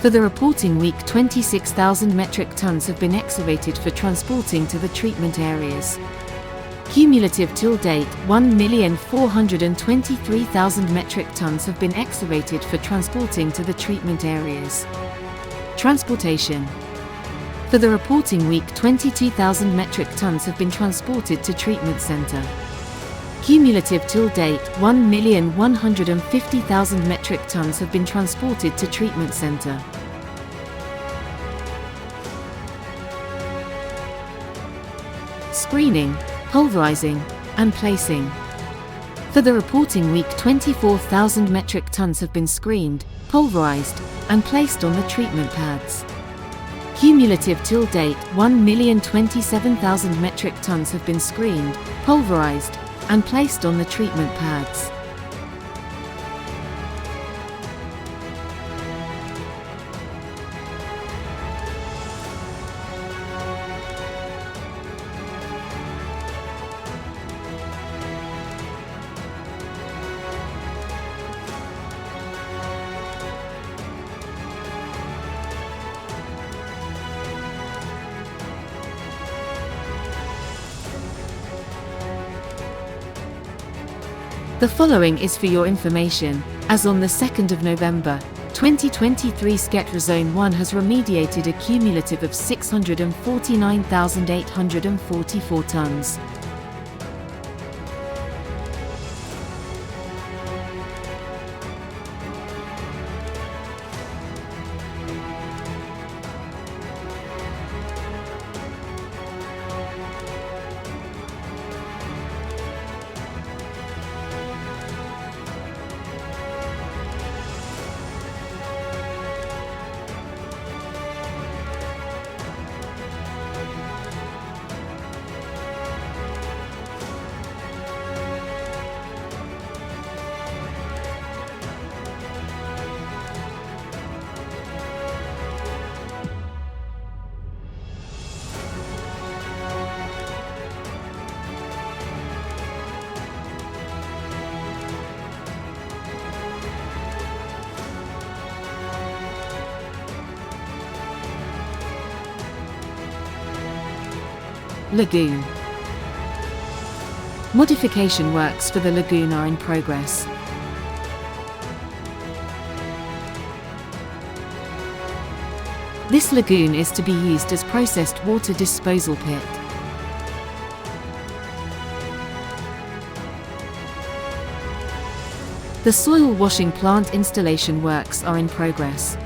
For the reporting week, 26,000 metric tons have been excavated for transporting to the treatment areas. Cumulative till date, 1,423,000 metric tons have been excavated for transporting to the treatment areas. Transportation. For the reporting week, 22,000 metric tons have been transported to treatment center. Cumulative till date, 1,150,000 metric tons have been transported to treatment center. Screening, pulverizing, and placing. For the reporting week, 24,000 metric tons have been screened, pulverized, and placed on the treatment pads. Cumulative till date, 1,027,000 metric tons have been screened, pulverized, and placed on the treatment pads. The following is for your information. As on the 2nd of November, 2023, Sketra Zone 1 has remediated a cumulative of 649,844 tons. Lagoon. Modification works for the lagoon are in progress. This lagoon is to be used as processed water disposal pit. The soil washing plant installation works are in progress.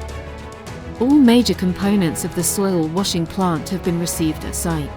All major components of the soil washing plant have been received at site.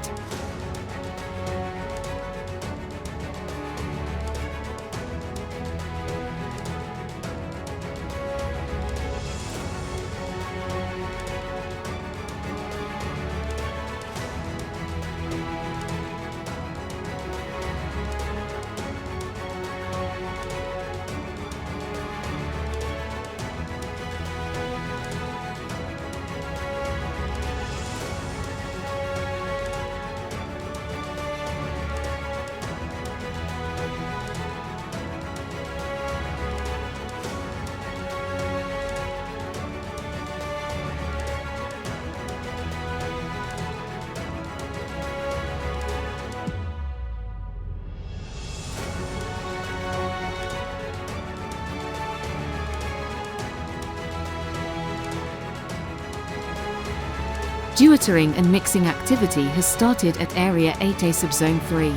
Dewatering and mixing activity has started at Area 8A Subzone 3.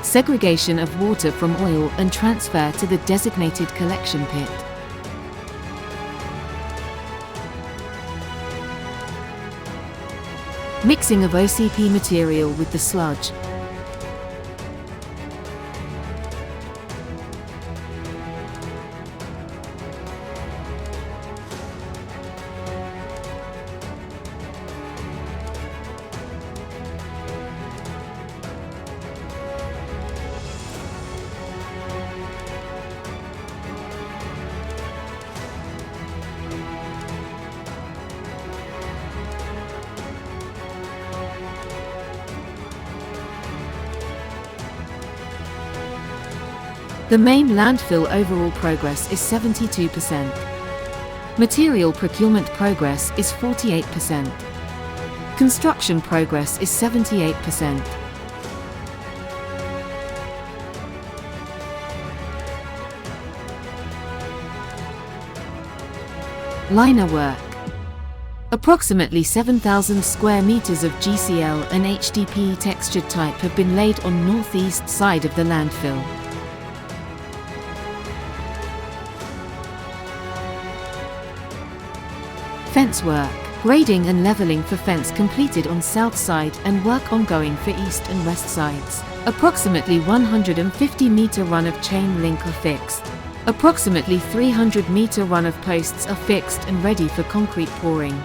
Segregation of water from oil and transfer to the designated collection pit. Mixing of OCP material with the sludge. The main landfill overall progress is 72%. Material procurement progress is 48%. Construction progress is 78%. Liner work. Approximately 7,000 square meters of GCL and HDPE textured type have been laid on northeast side of the landfill. Fence work. Grading and leveling for fence completed on south side and work ongoing for east and west sides. Approximately 150-meter run of chain link are fixed. Approximately 300-meter run of posts are fixed and ready for concrete pouring.